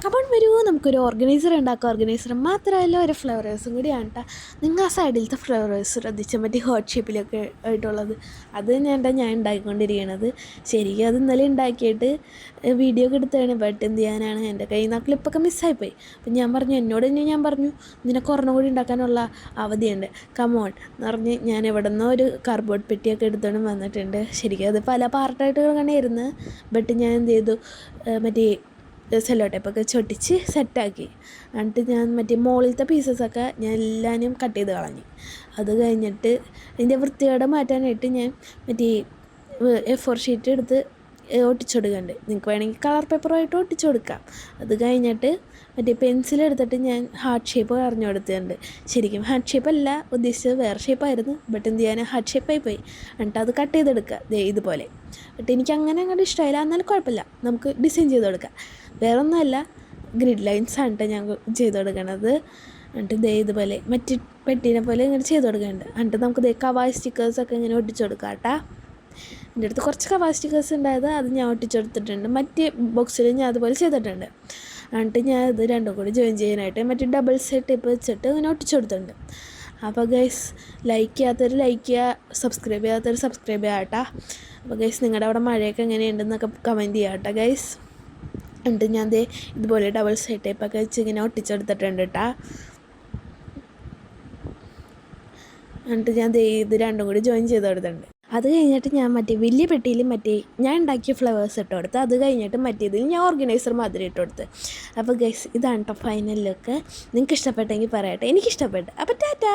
അപ്പോൾ വരൂ നമുക്കൊരു ഓർഗനൈസർ ഉണ്ടാക്കാം. ഓർഗനൈസർ മാത്രമല്ല ഒരു ഫ്ലവേഴ്സും കൂടിയാണ് കേട്ടോ. നിങ്ങൾ ആ സൈഡിലത്തെ ഫ്ലവേഴ്സ് ശ്രദ്ധിച്ചാൽ മറ്റേ ഹോട്ട് ഷേപ്പിലൊക്കെ ആയിട്ടുള്ളത് അത് ഞാൻ ഉണ്ടാക്കിക്കൊണ്ടിരിക്കണത്. ശരിക്കും അത് ഇന്നലെ ഉണ്ടാക്കിയിട്ട് വീഡിയോ ഒക്കെ എടുത്തതാണ്. ബട്ട് എന്ത് ചെയ്യാനാണ്, എൻ്റെ കയ്യിൽ നിന്ന് ആ ക്ലിപ്പൊക്കെ മിസ്സായിപ്പോയി. അപ്പം ഞാൻ പറഞ്ഞു, എന്നോട് തന്നെ ഞാൻ പറഞ്ഞു നിനക്ക് ഒരെണ്ണം കൂടി ഉണ്ടാക്കാനുള്ള അവധിയുണ്ട്, കമോൺ എന്ന് പറഞ്ഞ് ഞാൻ എവിടെ നിന്നോ ഒരു കാർഡ്ബോർഡ് പെട്ടിയൊക്കെ എടുത്തോണ്ട് വന്നിട്ടുണ്ട്. ശരിക്കും അത് പല പാർട്ടായിട്ട് കണ്ടായിരുന്നു. ബട്ട് ഞാൻ എന്ത് ചെയ്തു, മറ്റേ സെല്ലോ ടേപ്പൊക്കെ ചൊട്ടിച്ച് സെറ്റാക്കി. എന്നിട്ട് ഞാൻ മറ്റേ മുകളിലത്തെ പീസസൊക്കെ ഞാൻ എല്ലാവരും കട്ട് ചെയ്ത് കളഞ്ഞു. അത് കഴിഞ്ഞിട്ട് അതിൻ്റെ വൃത്തികേട് മാറ്റാനായിട്ട് ഞാൻ മറ്റേ A4 ഷീറ്റ് എടുത്ത് ഒട്ടിച്ചു കൊടുക്കുന്നുണ്ട്. നിങ്ങൾക്ക് വേണമെങ്കിൽ കളർ പേപ്പറുമായിട്ട് ഒട്ടിച്ചു കൊടുക്കാം. അത് കഴിഞ്ഞിട്ട് മറ്റേ പെൻസിലെടുത്തിട്ട് ഞാൻ ഹാർട്ട് ഷേപ്പ് പറഞ്ഞു കൊടുത്തിട്ടുണ്ട്. ശരിക്കും ഹാർട്ട് ഷേപ്പ് അല്ല ഉദ്ദേശിച്ചത്, വേറെ ഷേപ്പായിരുന്നു. ബട്ട് എന്ത് ചെയ്യാൻ, ഹാർട്ട് ഷേപ്പായി പോയി. എന്നിട്ട് അത് കട്ട് ചെയ്തെടുക്കുക ഇതുപോലെ. ബട്ട് എനിക്ക് അങ്ങനെ അങ്ങോട്ട് ഇഷ്ടമായില്ല. എന്നാലും കുഴപ്പമില്ല, നമുക്ക് ഡിസൈൻ ചെയ്ത് കൊടുക്കാം. വേറെ ഒന്നുമല്ല, ഗ്രിഡ് ലൈൻസാണ് കേട്ടോ ഞാൻ ചെയ്ത് കൊടുക്കണത്. എന്നിട്ട് ഇതുപോലെ മറ്റ് പെട്ടീനെ പോലെ ഇങ്ങനെ ചെയ്ത് കൊടുക്കുന്നുണ്ട്. എന്നിട്ട് നമുക്ക് കവായ് സ്റ്റിക്കേഴ്സൊക്കെ ഇങ്ങനെ ഒട്ടിച്ചു കൊടുക്കാം കേട്ടോ. എൻ്റെ അടുത്ത് കുറച്ച് കവായ് സ്റ്റിക്കേഴ്സ് ഉണ്ടായത്, അത് ഞാൻ ഒട്ടിച്ചെടുത്തിട്ടുണ്ട്. മറ്റേ ബോക്സിൽ ഞാൻ അതുപോലെ ചെയ്തിട്ടുണ്ട്. എന്നിട്ട് ഞാൻ ഇത് രണ്ടും കൂടി ജോയിൻ ചെയ്യാനായിട്ട് മറ്റേ ഡബിൾ സൈഡ് ടിപ്പ് വെച്ചിട്ട് ഇങ്ങനെ ഒട്ടിച്ചു കൊടുത്തിട്ടുണ്ട്. അപ്പോൾ ഗൈസ്, ലൈക്ക് ചെയ്യാത്തവർ ലൈക്ക് ചെയ്യുക, സബ്സ്ക്രൈബ് ചെയ്യാത്തവർ സബ്സ്ക്രൈബ് ചെയ്യാം കേട്ടോ. അപ്പോൾ ഗൈസ്, നിങ്ങളുടെ അവിടെ മഴയൊക്കെ എങ്ങനെയുണ്ടെന്നൊക്കെ കമൻറ്റ് ചെയ്യാം കേട്ടോ ഗൈസ്. എന്നിട്ട് ഞാൻ ഇതുപോലെ ഡബിൾ സൈഡ് ടൈപ്പൊക്കെ വെച്ച് ഇങ്ങനെ ഒട്ടിച്ചെടുത്തിട്ടുണ്ട് കേട്ടോ. എന്നിട്ട് ഞാൻ ഇത് രണ്ടും കൂടി ജോയിൻ ചെയ്ത് കൊടുത്തിട്ടുണ്ട്. അത് കഴിഞ്ഞിട്ട് ഞാൻ മറ്റേ വലിയ പെട്ടിയിൽ മറ്റേ ഞാൻ ഉണ്ടാക്കിയ ഫ്ലവേഴ്സ് ഇട്ട് കൊടുത്ത്. അത് കഴിഞ്ഞിട്ട് മറ്റേതിൽ ഞാൻ ഓർഗനൈസർ മാതിരി ഇട്ട് കൊടുത്ത്. അപ്പോൾ ഗൈസ്, ഇതാണ് കേട്ടോ ഫൈനൽ ലുക്ക്. നിങ്ങൾക്ക് ഇഷ്ടപ്പെട്ടെങ്കിൽ പറയട്ടെ. എനിക്കിഷ്ടപ്പെട്ടു. അപ്പോൾ ടാറ്റാ.